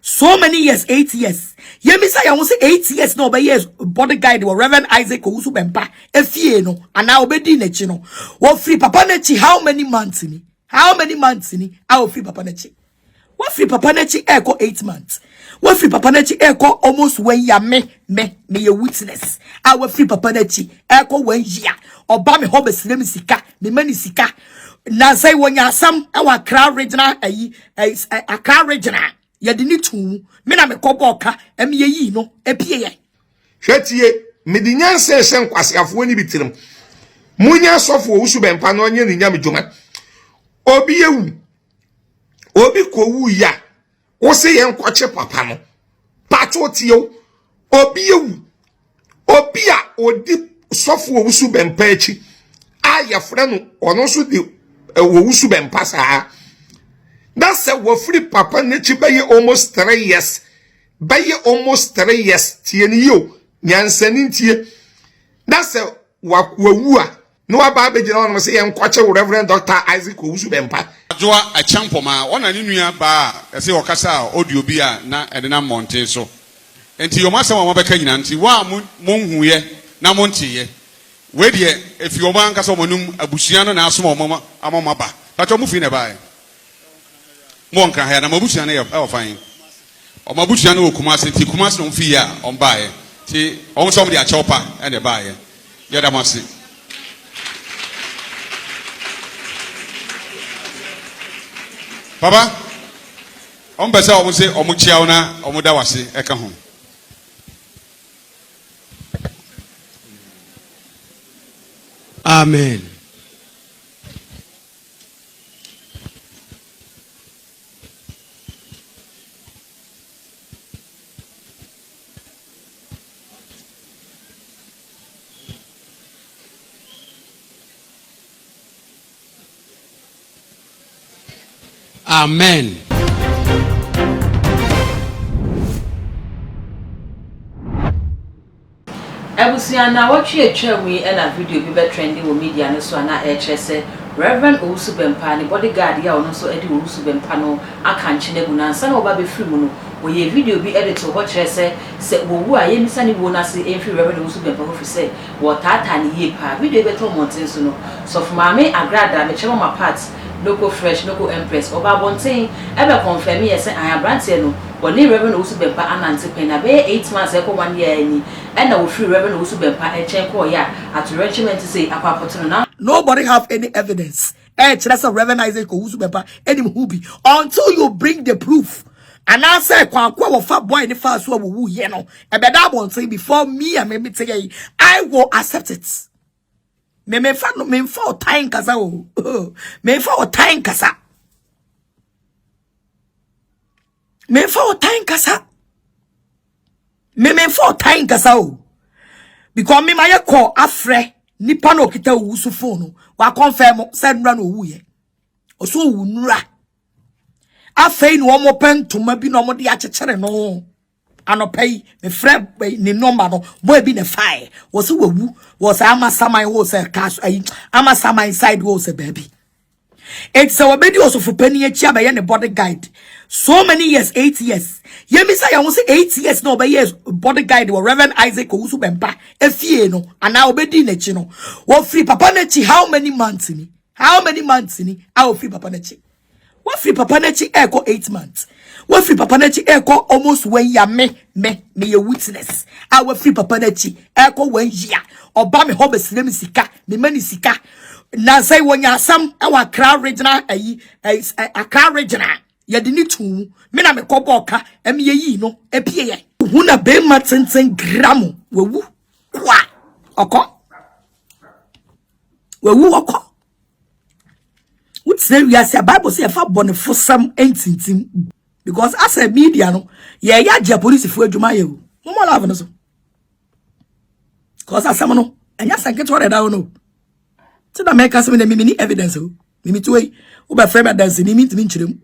so many years, 8 years. Yemisa ya won't say 8 years no, but years bodyguard or Reverend Isaac Owusu Bempah. No, and now obedi nechi no. What free Papa Nechi? How many months in it? How many months in it? I will free Papa Nechi. What free Papa Nechi? Echo 8 months. What free Papa Nechi? Echo almost 1 year. Me a witness. I will free Papa Nechi. Echo 1 year. Obama hobes name sika. Me many sika. Na say when ya some our crowd regional a crowd regional. Ya dini tu me na me koboka em ye yi no epie ye hwetie me di nyanse hye nkwasiafo ni bitirim munya sofo Owusu Bempah no nye ni nyame dwuma obi yewu obi kowu ya wo se ye nkwoche papa no pato tio obi yewu obi a odi sofo Owusu Bempah echi aya frɛ no ono so di Owusu Bempah saa. That's a free Papa Nechi by almost 3 years. By almost 3 years. Tienio, Nyansenin tie. That's a wakwa. No ababe on say I'm quite Reverend Dr. Isaac Owusu Bempah. Joa a champoma, one and in ba, as your casa, audio bia, na edna monte so. And to your master Mabaka Nanti, wa munhuye, na monte. Wait ye, if your man casomonum, a bushiana, na small mama, amamaba. But you're moving a buy. Monka had a mabushana of fine. Or mabushano Kumasi, Tikumas no fear on buy. See, on somebody a chopper and a buyer. Yadamasi. Papa, on Bessa will say Omuchiana or Mudawasi, Ekahom. Amen. Amen. Ebusiana watch a we and a video be trending with media and so na say Reverend Owusu Bempah ni bodyguard ya ono so edi Owusu Bempah no aka nchine gu na nsa na oba be free mu no we video bi edit to watch say wowu a yemisa ni wo na se enfri Reverend Owusu Bempah fi say wo tata ni ye pa video be to monten so no so for mame agrada me chema ma part local fresh local empress oba bonten e be confirm yes I am brand no woni Reverend Owusu Bempah anante pen na be 8 months e ko 1 year ani and now free Reverend Owusu Bempah e chen ko ya at regiment say akwapoto na nobody have any evidence. That's a Reverend Isaac Owusu Bempah any who be until you bring the proof. And I say kwankwa wo fa boy the first one wu ye no e be that one say before me and me tell I will accept it. Me fa time kasa o. Me fa time kasa. Me fa time kasa. Me fa time kasa o. Because me my call afre nipa no kita Owusu phone wa confirm said nra no wu ye. Oso wu nra. Afei no mo pentoma bi no mo de akekere no. Anopay me frɛ ni number no boy bi ne fire was wawu was ama samai wo se cash ama samai side wo se baby it's our baby also for penny echi abaye ne bodyguard so many years 8 years yemisa ya won't say 8 years no, but years bodyguard or Reverend Isaac Owusu Bempah no and now obedi nechi no wo free Papa Nechi how many months in it I will free Papa Nechi what free Papa Nechi echo 8 months. What free Papa Nechi echo almost 1 year. Me a witness. I will free Papa Nechi echo 1 year. Obama hobes name sika. Me many sika. Na say when ya some our crowd regional a crowd regional. Ya dini tu me na me koboka em ye yi no epie ye. Huna be matensen gramu wewu kwa oko wewu oko. Say we are say Bible say fa born for some entintim because as a media no ya police for adwuma ye o mo love no so because asam no anya sanket wore da no ti na make us me ni evidence o me to we wo ba frame dance ni mi nchirem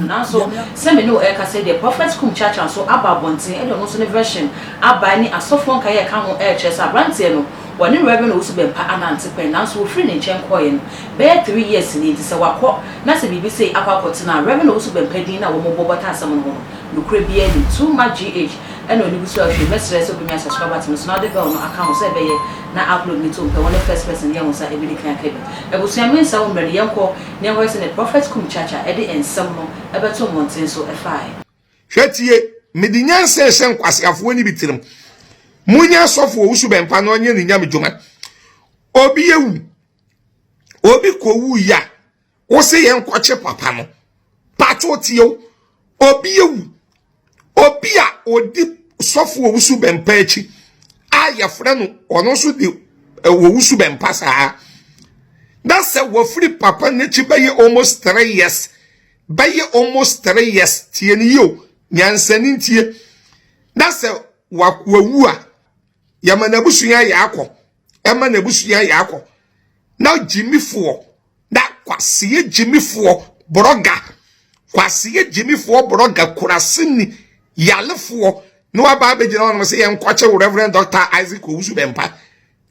now so say me no e ka say the prophet kum church and so aba bonten e no so ne version aba ni asofo nka ye ka ho e chese abrante no one Reverend Owusu Bempah anantepen now so free in Chenkoyen. Bear 3 years in it is a wako. Nasa BBC Aquacotina, Reverend Owusu Bempah Dina, Womobota Samon, Lucrebia, too much GH, and when you saw a message of me as a subscriber to not the bell, no account survey, now upload me to one of the first person young was a really can keep. I was saying, some very young call, near was in a prophet's cum chacha, Eddie and some about 2 months so a fire. Shetie, Medinyan says, Sam Quasiaf when you beat him. Munya sofo Owusu Bempah no nye ninya medjuma obi ewu obi kowu ya wo se yen kwache papa no pato tio obi ewu obi a odi sofo Owusu Bempah echi aya frɛ no ono so de Owusu Bempah saa that's a wo free papa nechi baye almost 3 years tie ni yo nyansani tie that's a wawu a yama na busuya yakọ ema na busuya yakọ na jimifo da kwasiye jimifo broga kurasini yalefo no aba abegina on say enkwache Reverend Dr. Isaac Owusu Bempah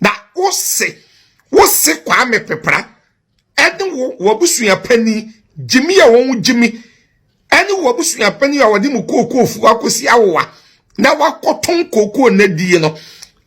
na wose kwa me pepra ede wo busuya pani jimi ya won jimi ene wo busuya pani a wode mu kokofu akosi awowa na wakoton koko na die no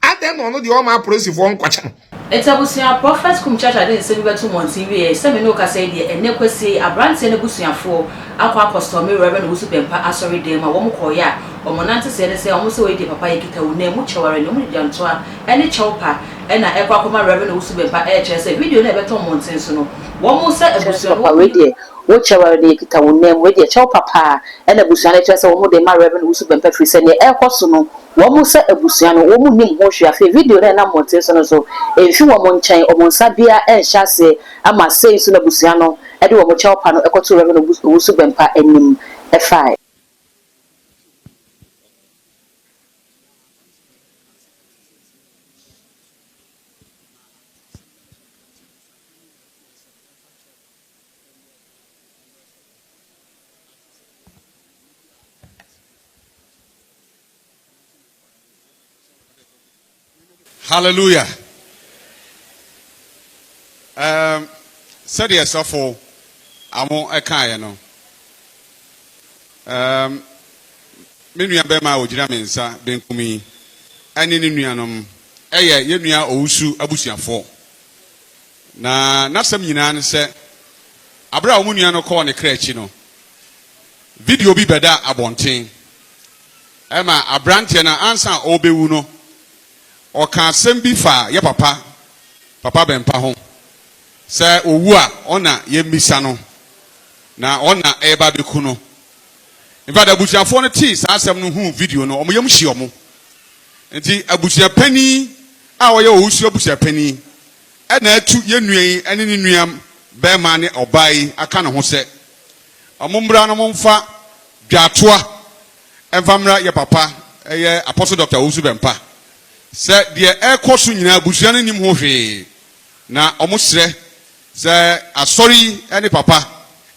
aden no de o ma prosi fo nkwacha. It's a busia prophets cum church. I didn't say we 2 months in some no say the and never say a brand and a busia for aqua apostle Reverend Owusu Bempah asori dem a woman call ya or monante say almost away the papa kita name much or no jantoa any chopa and a equa Reverend Owusu Bempah HS video never 2 months in so no one more set a busia already. Whichever the kita name with your chow papa and a busian just a woman de my Reverend Owusu Bempah free send air costume one more set a busian woman name wash your video then I'm wanting so if you want one chain or one sabia and chassis I must say so the busiano I do a chow panel echo to Reverend Owusu Bempah and F5. Hallelujah. Said yes for amo ekaya no. Me nua bema ogira mensa benkumi ani ne nuanom eye ye nua Owusu abusuafo. Na nasam nyina ne se abra wo nua no call ne krachi no. Video bi beda abonten. Ema abrante na ansa obewu no. O kan sembi fa ye papa Bempah ho se owu a ona ye misa no na ona eba beku no infa da abusuafo no ti sa asem no hu video no omo yem hye omo enti abusuapani a wo ye Owusu abusuapani e na atu ye nuan ene ne nuam bema ne obai aka ne ho se omo mbra no momfa dwatoa emfamra ye papa ye Apostle Dr. Owusu Bempah se de ekoso nyina abusuan nim ho hwe na omosre se asori ene papa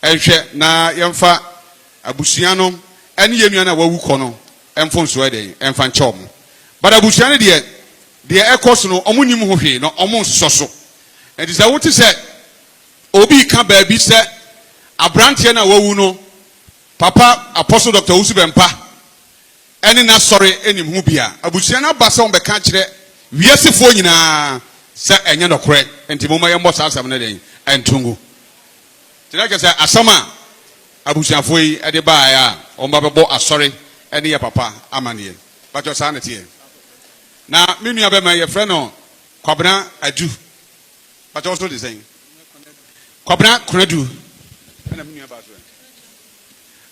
ehwe na yemfa abusuan no ene yenua na wawu kɔ no emfo nso ede emfa nchom bada abusuan de ekoso no omonim ho hwe no omonso so enti se wote se obi ka ba bi se abrante na wawu no papa Apostle Dr. Owusu Bempah eni na sorry enim hu bia abusia na basa on be ka kire wiasefo nyina sa enye nokore enti moma ye mbosa asam na den entungu tira ke sa asama abusiafo yi ede ba ya on ba bebo asori eni ye papa amanie bacho sa na tie na menu abe ma ye frɛ no kwabena adu bacho so de sen kwabena kunadu na menu aba so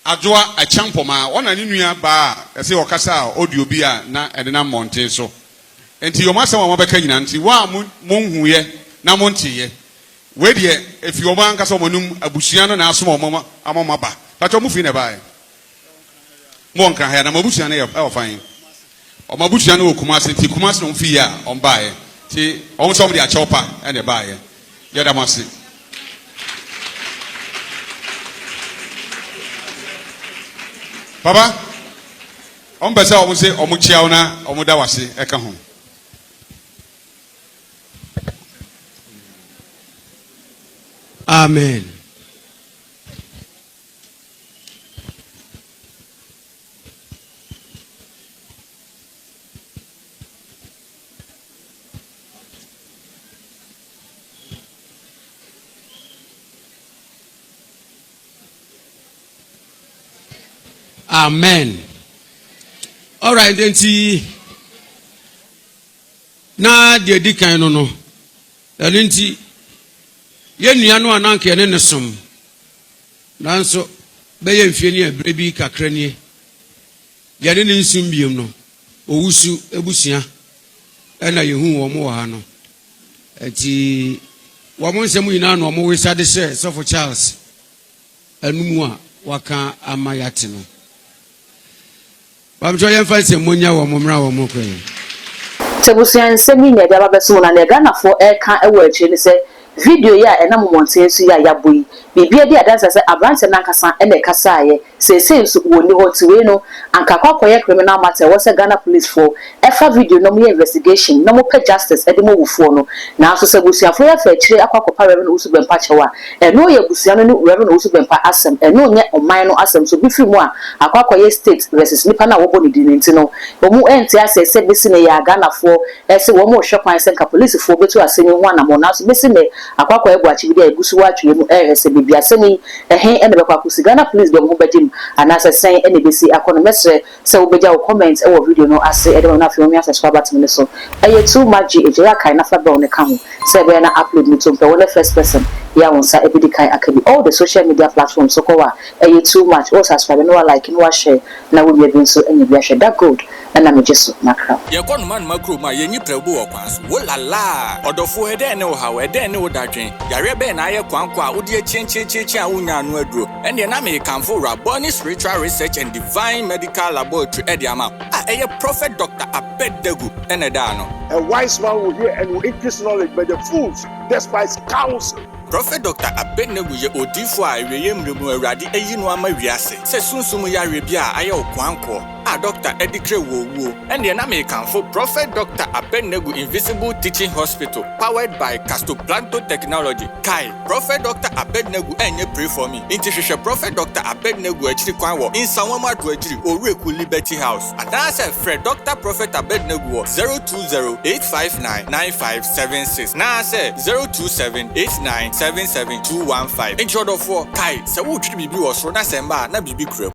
Adwoa achampoma ona ne nua ba ese okasa audio bi a na ede na monten so enti yo masem wa beka nyina nti wa monhuye na montiye we de efi o man kasa monum abusua no na asom omama amama ba tacho mu fi ne ba mo nka ha na mabusua no e ofan o mabusua no okumase nti kumase no fi ya on ba ye ti on so mo de achopa e ne ba ye yeda mase Papa, on besa o se o mu chia na o mu da wase e ka ho. Amen. Amen. All right, then see. Na de di kan no no. Ɛno nti ye nua no ananke ne ne som. Nanso bɛyɛ mfie ne abre bi kakra nie. Ye ne nsum biem no. Owusu ebusua. Ɛna yehu wɔ mo wɔ ha no. Enti wɔ mo nsɛm nyina no mo wisa de sɛ Sɔfo Charles. Anumu a waka amayate no. Bamjo yemfa nsɛm monya wɔ mo mra wɔ mo kwan. Tebusian semi ne gaba beso na ne Ghana for ka ewo achi ni se video ya enam monten su ya yaboyi bibia dia dansa se abrante na nkasa ene kasa aye sese nso woni hoti we no anka kwakoye criminal matter wo se Ghana police for efa video no mo investigation no mo pe justice e de mo wufo no na so se busuafo ya fa chire akwakopa Reverend Owusu Bempah chewa eno ye busia no Reverend Owusu Bempah asem eno nye oman no asem so bi fi mu a akwakoye state versus nipa na wo bo ni di nti no omu enti ase se besi ne ya Ghana for ese wo mo hwekwan se nka police for betu asenyi ho na mo na so besi ne akwakwa ebu achi bi egusu wa atwe mu ese bibia aseni ehe ene be kwakusi Ghana police be mo badim anase sen ene besi akono mesre se wo beja wo comment e wo video no ase e de na fi o mi subscribe button so eye too much e ya kai na fa be on ka ho se be na upload ni to pe wo first person ya won sa ebidi kai akabi all the social media platforms so ko wa eye too much o subscribe no like no share na wo bi so enye bi share that good na me jesu na kra ye kono man makro ma ye nyi prebu wo kwan so wo la la odofo he de ne wo ha we de ne wo dadwen yare be na ye kwanko a wo de chenchecheche a wonya no aduro ene na me kanfo Raboni Spiritual Research and Divine Medical Laboratory ediama eye Prophet Dr. Abednego ene da no a wise man will hear and will increase knowledge, but the fools despise counsel. Prophet Dr. Abednego ye odifo a eweye mremu awrade ayi no ama wiase se sunsumu ya rebia aye okwanko a Dr. Edikre wo ene na me kanfo Prophet Dr. Abednego Invisible Teaching Hospital powered by Castoplanto Technology kai Prophet Dr. Abednego enye pray for me inti hwehwe Prophet Dr. Abednego achiri kwan wo insanwama do achiri Oreku Liberty House adase Fred Dr. Prophet Abednego 020-859-9576 na say 027-8977-215 in short of 4 kai se wo twi bibi wo so na semba na bibi kura